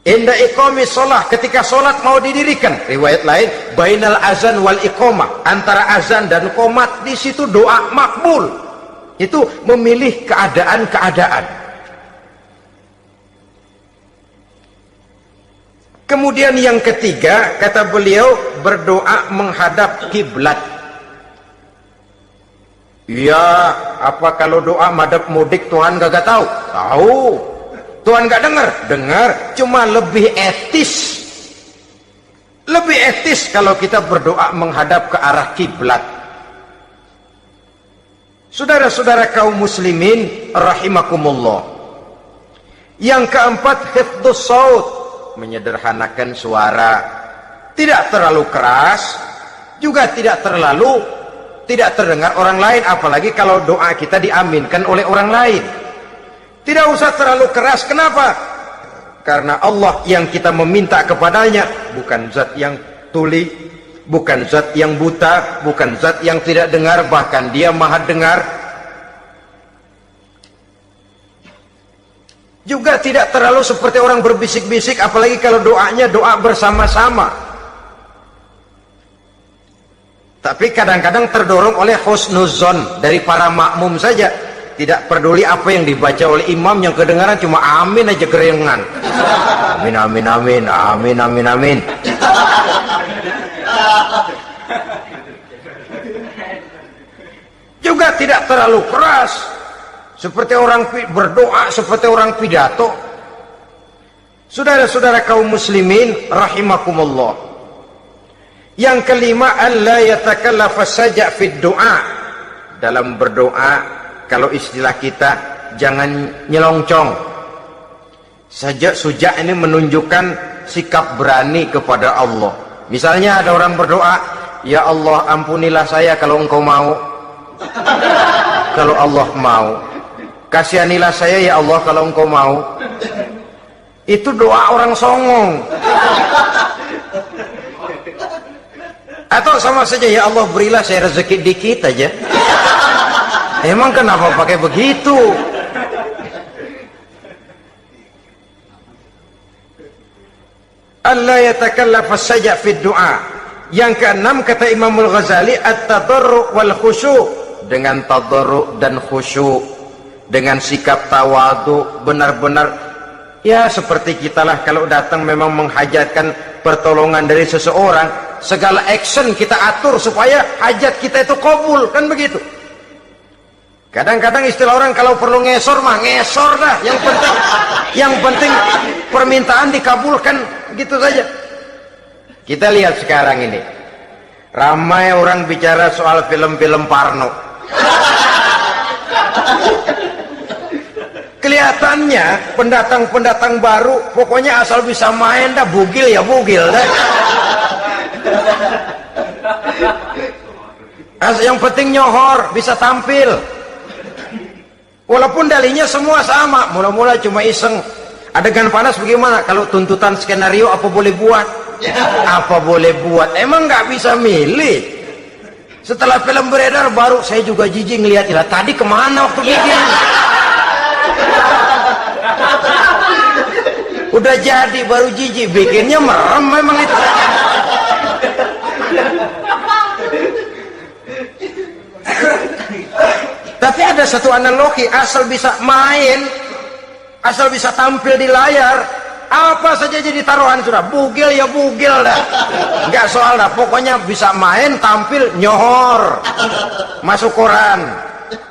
Inda iqamis shalah, ketika salat mau didirikan, riwayat lain bainal azan wal iqamah, antara azan dan qomat, di situ doa makbul. Itu memilih keadaan-keadaan. Kemudian yang ketiga kata beliau, berdoa menghadap kiblat. Ya, apa kalau doa madhab mudik Tuhan gak tahu? Tahu. Tuhan gak dengar? Dengar, cuma lebih etis. Lebih etis kalau kita berdoa menghadap ke arah kiblat. Saudara-saudara kaum muslimin rahimakumullah. Yang keempat, hifdzus saut, menyederhanakan suara. Tidak terlalu keras, juga tidak terdengar orang lain, apalagi kalau doa kita diaminkan oleh orang lain. Tidak usah terlalu keras. Kenapa? Karena Allah yang kita meminta kepadanya bukan zat yang tuli, bukan zat yang buta, bukan zat yang tidak dengar, bahkan dia maha dengar. Juga tidak terlalu seperti orang berbisik-bisik, apalagi kalau doanya doa bersama-sama. Tapi kadang-kadang terdorong oleh husnuzon dari para makmum saja. Tidak peduli apa yang dibaca oleh imam, yang kedengaran cuma amin aja kerengan. Amin, amin, amin, amin, amin, amin. Juga tidak terlalu keras, seperti orang berdoa, seperti orang pidato. Saudara-saudara kaum muslimin rahimakumullah. Yang kelima, alla yatakallafa saja' fid du'a. Dalam berdoa, kalau istilah kita, jangan nyelongcong. Suja' ini menunjukkan sikap berani kepada Allah. Misalnya ada orang berdoa, ya Allah ampunilah saya kalau engkau mau. Kalau Allah mau. Kasihanilah saya ya Allah kalau engkau mau. Itu doa orang songong. Atau sama saja, ya Allah berilah saya rezeki dikit aja. Emang kenapa pakai begitu? Allah yatakallafa saja fid du'a. Yang keenam kata Imamul Ghazali, at-tadarru' wal khusyu', dengan tadarru' dan khusyuk, dengan sikap tawadu, benar-benar ya seperti kitalah kalau datang memang menghajatkan pertolongan dari seseorang, segala action kita atur supaya hajat kita itu kabul, kan begitu. Kadang-kadang istilah orang kalau perlu ngesor mah ngesor dah. Yang penting permintaan dikabulkan, gitu saja. Kita lihat sekarang ini, ramai orang bicara soal film-film Parno. Kelihatannya pendatang-pendatang baru, pokoknya asal bisa main dah, bugil ya bugil dah. Yang penting nyohor, bisa tampil. Walaupun dalihnya semua sama, mula-mula cuma iseng. Adegan panas bagaimana? Kalau tuntutan skenario apa boleh buat? Apa boleh buat? Emang nggak bisa milih. Setelah film beredar baru saya juga jijik ngeliat, ya tadi kemana waktu bikin? Udah jadi baru jijik, bikinnya merem memang itu. Tapi ada satu analogi, asal bisa main, asal bisa tampil di layar, apa saja jadi taruhan sudah. Bugil ya bugil dah, nggak soal dah, pokoknya bisa main, tampil, nyohor, masuk koran.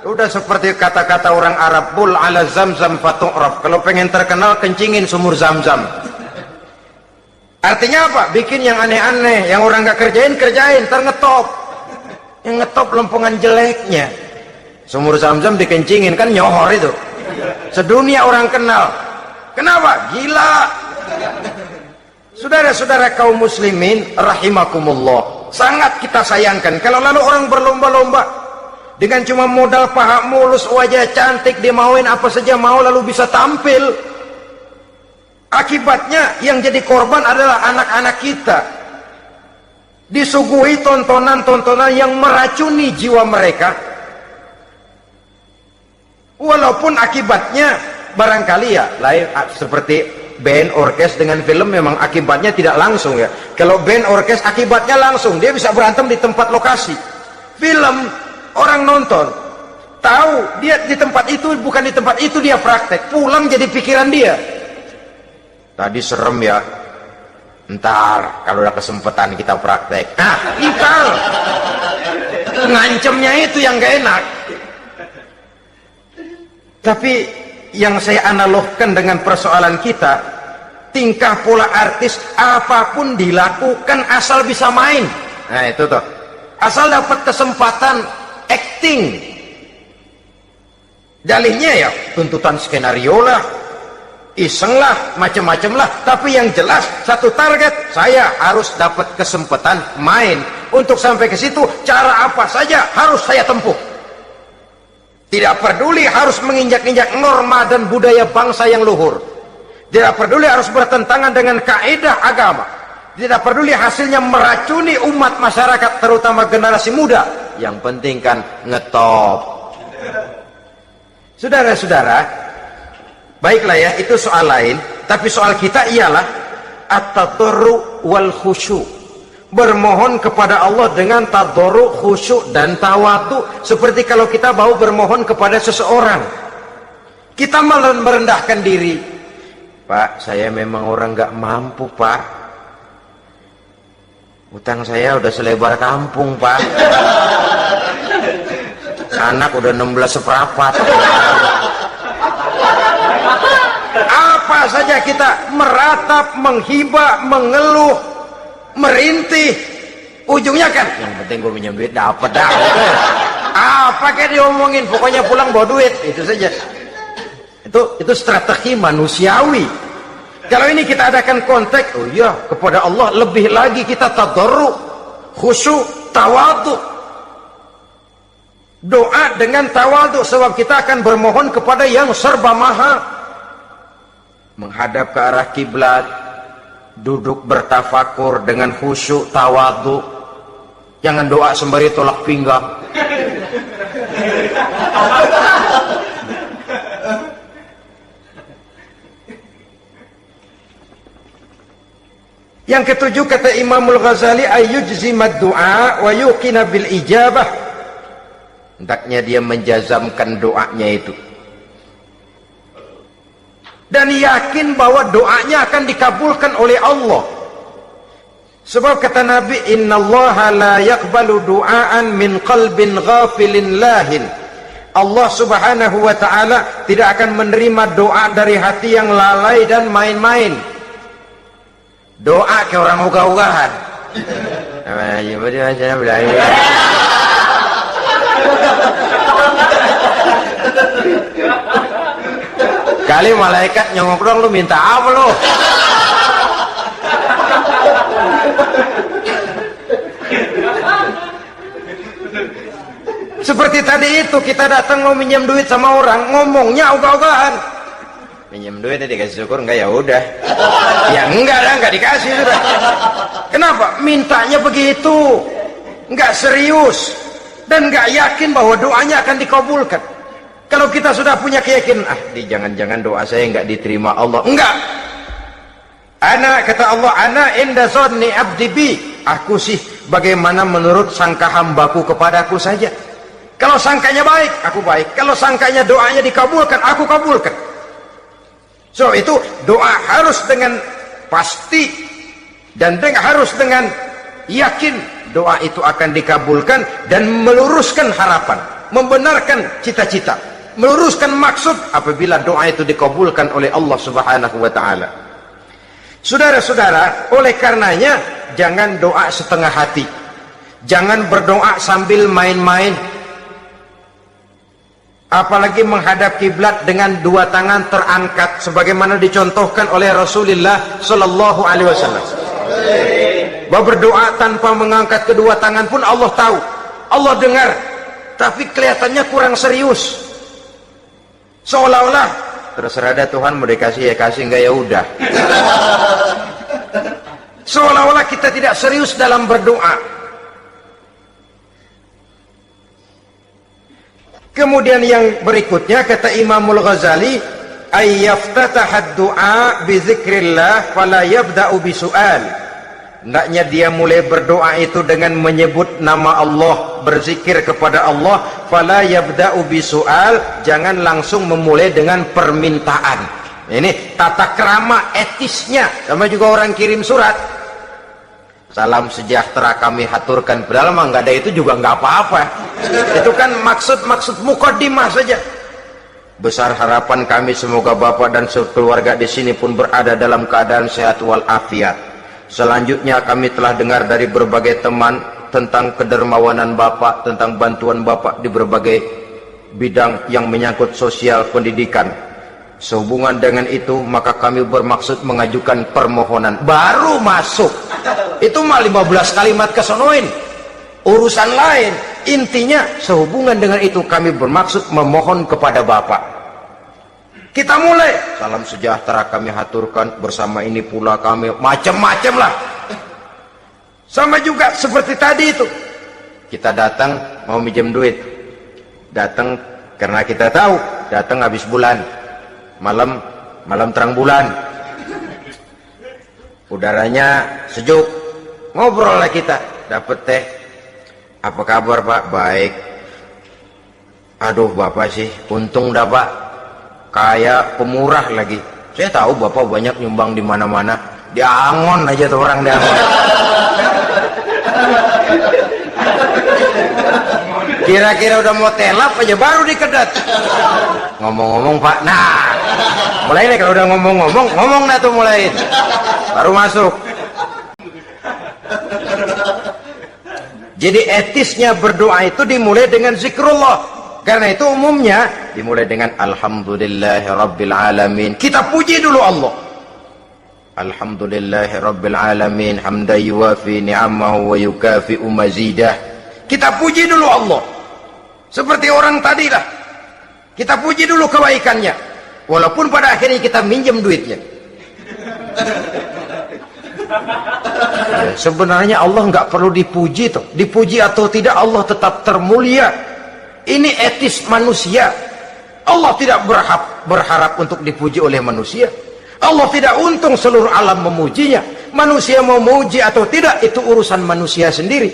Udah seperti kata-kata orang Arab, bul ala zamzam fatu'raf. Kalau pengen terkenal, kencingin sumur Zamzam. Artinya apa? Bikin yang aneh-aneh, yang orang nggak kerjain, ngetop. Yang ngetop lempengan jeleknya. Sumur Zamzam dikencingin, kan nyohor itu. Sedunia orang kenal. Kenapa? Gila. Saudara-saudara kaum muslimin rahimakumullah, sangat kita sayangkan kalau lalu orang berlomba-lomba dengan cuma modal paha mulus, wajah cantik, dia mauin apa saja mau lalu bisa tampil. Akibatnya yang jadi korban adalah anak-anak kita, disuguhi tontonan-tontonan yang meracuni jiwa mereka. Walaupun akibatnya barangkali ya lain, seperti band orkes dengan film memang akibatnya tidak langsung ya. Kalau band orkes akibatnya langsung, dia bisa berantem di tempat lokasi. Film orang nonton tahu dia di tempat itu, bukan di tempat itu dia praktek, pulang jadi pikiran dia, tadi serem ya, ntar kalau ada kesempatan kita praktek. Nah, ntar ngancemnya itu yang gak enak. Tapi yang saya analogkan dengan persoalan kita, tingkah pola artis apapun dilakukan asal bisa main. Nah itu tuh, asal dapat kesempatan acting. Dalihnya ya tuntutan skenario lah, iseng lah, macem-macem lah. Tapi yang jelas satu target, saya harus dapat kesempatan main. Untuk sampai ke situ, cara apa saja harus saya tempuh. Tidak peduli harus menginjak-injak norma dan budaya bangsa yang luhur. Tidak peduli harus bertentangan dengan kaidah agama. Tidak peduli hasilnya meracuni umat masyarakat, terutama generasi muda. Yang penting kan ngetop. Saudara-saudara, baiklah ya, itu soal lain. Tapi soal kita ialah at-tadarru wal khusyu'. Bermohon kepada Allah dengan tadarru, khusyuk dan tawadu. Seperti kalau kita mau bermohon kepada seseorang, kita malah merendahkan diri. Pak, saya memang orang gak mampu pak, utang saya udah selebar kampung pak, anak udah 16 seperempat. Apa saja kita meratap, menghibah, mengeluh, merintih, ujungnya kan yang penting gue minjem duit dapat dah. Apa kayak diomongin, pokoknya pulang bawa duit, itu saja. Itu strategi manusiawi. Kalau ini kita adakan konteks, oh iya, kepada Allah lebih lagi kita tadarru, khusyuk, tawadu. Doa dengan tawadu, sebab kita akan bermohon kepada yang serba maha. Menghadap ke arah kiblat, duduk bertafakur dengan khusyuk, tawadu. Jangan doa sembari tolak pinggang. Yang ketujuh, kata Imamul Ghazali, ayyujzimad du'a wa yuqina bil ijabah. Hendaknya dia menjazamkan doanya itu dan yakin bahwa doanya akan dikabulkan oleh Allah. Sebab kata Nabi, innallaha la yaqbalu du'aan min qalbin ghafilin lahin. Allah subhanahu wa ta'ala tidak akan menerima doa dari hati yang lalai dan main-main. Doa ke orang ugah-ugahan. Kali malaikat nyongok dong, lu minta apa lu? Seperti tadi itu, kita datang mau minjem duit sama orang, ngomongnya ogah-ogahan. Minjem duit dikasih syukur enggak, ya udah. Ya enggak lah, enggak dikasih sudah. Kenapa? Mintanya begitu, enggak serius dan enggak yakin bahwa doanya akan dikabulkan. Kalau kita sudah punya keyakinan, jangan-jangan doa saya enggak diterima Allah. Enggak. Kata Allah, ana inda zanni abdi bi. Aku sih bagaimana menurut sangka hambaku kepadaku saja. Kalau sangkanya baik, aku baik. Kalau sangkanya doanya dikabulkan, aku kabulkan. So itu doa harus dengan pasti dan harus dengan yakin doa itu akan dikabulkan dan meluruskan harapan, membenarkan cita-cita, meluruskan maksud apabila doa itu dikabulkan oleh Allah Subhanahu wa taala. Saudara-saudara, oleh karenanya jangan doa setengah hati. Jangan berdoa sambil main-main. Apalagi menghadap kiblat dengan dua tangan terangkat sebagaimana dicontohkan oleh Rasulullah sallallahu alaihi wasallam. Bahwa berdoa tanpa mengangkat kedua tangan pun Allah tahu, Allah dengar, tapi kelihatannya kurang serius. Seolah-olah terserah ada Tuhan, mau dikasih ya kasih, enggak ya udah. Seolah-olah kita tidak serius dalam berdoa. Kemudian yang berikutnya kata Imamul Ghazali, ayyaftataha du'a bi dzikrillah fala yabda'u bi su'al. Hendaknya dia mulai berdoa itu dengan menyebut nama Allah, berzikir kepada Allah, fala yabda'u bi su'al, jangan langsung memulai dengan permintaan. Ini tata krama etisnya. Sama juga orang kirim surat, salam sejahtera kami haturkan, padahal mah nggak ada itu juga nggak apa-apa. Itu kan maksud mukaddimah saja. Besar harapan kami semoga Bapak dan keluarga di sini pun berada dalam keadaan sehat walafiat. Selanjutnya kami telah dengar dari berbagai teman tentang kedermawanan Bapak, tentang bantuan Bapak di berbagai bidang yang menyangkut sosial pendidikan. Sehubungan dengan itu maka kami bermaksud mengajukan permohonan. Baru masuk itu mah 15 kalimat kesonoin, urusan lain. Intinya sehubungan dengan itu kami bermaksud memohon kepada Bapak. Kita mulai, salam sejahtera kami haturkan, bersama ini pula kami, macam-macam lah. Sama juga seperti tadi itu, kita datang mau minjem duit, datang karena kita tahu datang habis bulan, malam terang bulan, udaranya sejuk, ngobrol lah kita, dapet teh. Apa kabar Pak? Baik. Aduh Bapak sih untung dah Pak, kayak pemurah lagi. Saya tahu Bapak banyak nyumbang di mana-mana. Di Angon aja tuh orang di Angon. Kira-kira udah mau telap aja baru dikedat. Ngomong-ngomong Pak, nah mulai nih kalau udah ngomong dah tuh mulai, baru masuk. Jadi etisnya berdoa itu dimulai dengan zikrullah. Karena itu umumnya dimulai dengan alhamdulillahirabbil alamin. Kita puji dulu Allah. Alhamdulillahirabbil alamin hamdan yuwafi ni'amahu wa yukafi'u mazidah. Kita puji dulu Allah. Seperti orang tadi lah. Kita puji dulu kebaikannya. Walaupun pada akhirnya kita minjem duitnya. Ya, sebenarnya Allah nggak perlu dipuji toh. Dipuji atau tidak Allah tetap termulia. Ini etis manusia. Allah tidak berharap untuk dipuji oleh manusia. Allah tidak untung seluruh alam memujinya. Manusia mau memuji atau tidak itu urusan manusia sendiri.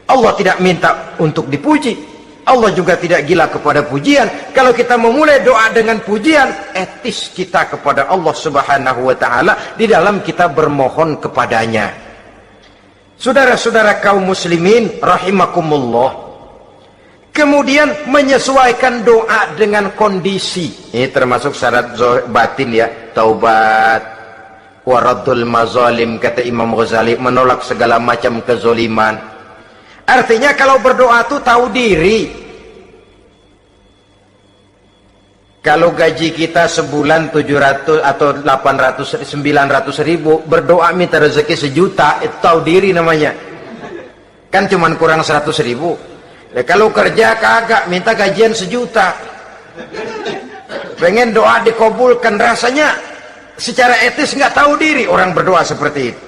Allah tidak minta untuk dipuji. Allah juga tidak gila kepada pujian. Kalau kita memulai doa dengan pujian, etis kita kepada Allah Subhanahu wa taala di dalam kita bermohon kepadanya. Saudara-saudara kaum muslimin rahimakumullah, Kemudian menyesuaikan doa dengan kondisi. Ini termasuk syarat batin ya. Taubat, waraddul mazalim, kata Imam Ghazali, menolak segala macam kezoliman. Artinya kalau berdoa tuh tahu diri. Kalau gaji kita sebulan 700 atau 800, 900 ribu, berdoa minta rezeki 1 juta, itu tahu diri namanya. Kan cuman kurang 100 ribu. Ya, kalau kerja kagak, minta gajian 1 juta. Pengen doa dikabulkan, rasanya secara etis nggak tahu diri orang berdoa seperti itu.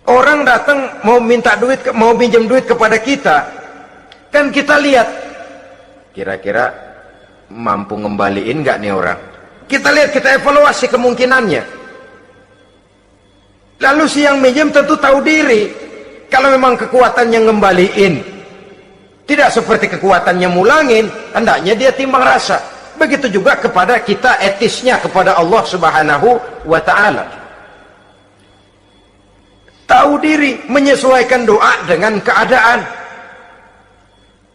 Orang datang mau minta duit, mau pinjam duit kepada kita, kan kita lihat kira-kira mampu ngembaliin nggak nih orang. Kita lihat, kita evaluasi kemungkinannya. Lalu si yang minjem tentu tahu diri. Kalau memang kekuatannya ngembaliin tidak seperti kekuatannya mulangin, hendaknya dia timbang rasa. Begitu juga kepada kita etisnya kepada Allah Subhanahu wa ta'ala. Tahu diri, menyesuaikan doa dengan keadaan.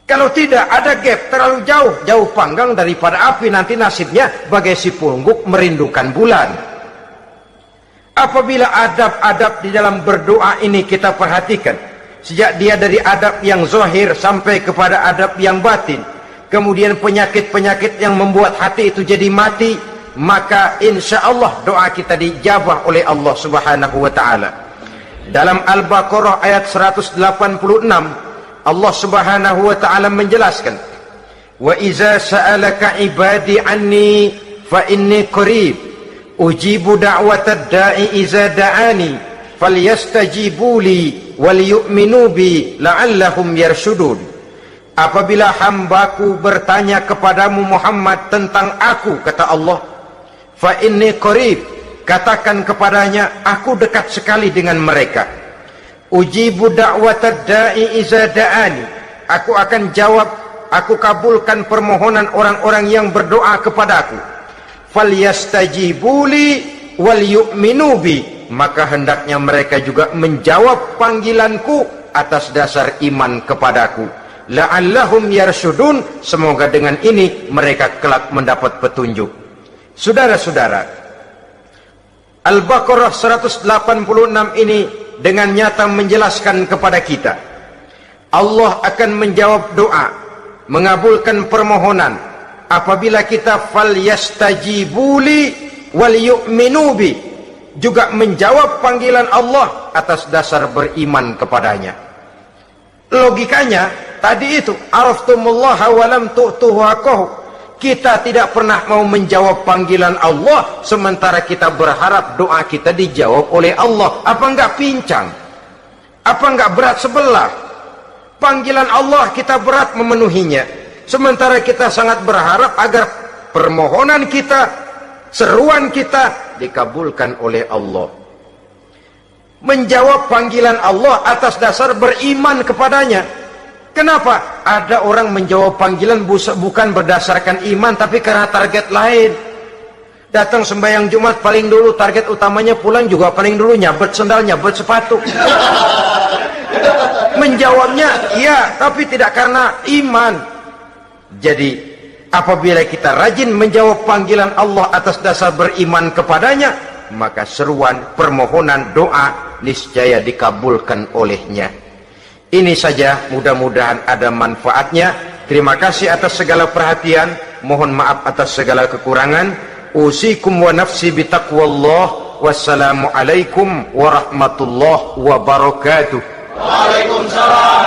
Kalau tidak, ada gap terlalu jauh panggang daripada api, nanti nasibnya bagai si pungguk merindukan bulan. Apabila adab-adab di dalam berdoa ini kita perhatikan, sejak dia dari adab yang zahir sampai kepada adab yang batin, kemudian penyakit-penyakit yang membuat hati itu jadi mati, maka insya Allah doa kita dijabah oleh Allah Subhanahu wa ta'ala. Dalam Al-Baqarah ayat 186, Allah Subhanahu wa ta'ala menjelaskan, wa iza sa'alaka ibadi anni fa inni qarib ujibu da'watad da'i iza da'ani falyastajibu li wal yu'minu bi la'allahum yarshudun. Apabila hambaku bertanya kepadamu Muhammad tentang aku, kata Allah, fa inni qarib, katakan kepadanya aku dekat sekali dengan mereka. Ujibu da'watad da'i iza da'ani, aku akan jawab, aku kabulkan permohonan orang-orang yang berdoa kepadaku. Falyastajibuli wal yu'minu bi, maka hendaknya mereka juga menjawab panggilanku atas dasar iman kepadaku. La'allahum yarshudun, semoga dengan ini mereka kelak mendapat petunjuk. Saudara-saudara, Al-Baqarah 186 ini dengan nyata menjelaskan kepada kita, Allah akan menjawab doa, mengabulkan permohonan apabila kita falyastajibuli wal yu'minu bi, juga menjawab panggilan Allah atas dasar beriman kepadanya. Logikanya tadi itu, araftumullaha wa lam tu'tuhu haqqahu. Kita tidak pernah mau menjawab panggilan Allah sementara kita berharap doa kita dijawab oleh Allah. Apa enggak pincang? Apa enggak berat sebelah? Panggilan Allah kita berat memenuhinya, sementara kita sangat berharap agar permohonan kita, seruan kita dikabulkan oleh Allah. Menjawab panggilan Allah atas dasar beriman kepadanya. Kenapa? Ada orang menjawab panggilan bukan berdasarkan iman, tapi karena target lain. Datang sembahyang Jumat paling dulu, target utamanya pulang juga paling dulu nyabet sendal, nyabet sepatu. Menjawabnya iya, tapi tidak karena iman. Jadi apabila kita rajin menjawab panggilan Allah atas dasar beriman kepadanya, maka seruan, permohonan, doa niscaya dikabulkan olehnya. Ini saja, mudah-mudahan ada manfaatnya. Terima kasih atas segala perhatian, mohon maaf atas segala kekurangan. Usikum wa nafsi bitaqwallah. Wassalamualaikum warahmatullahi wabarakatuh. Waalaikumsalam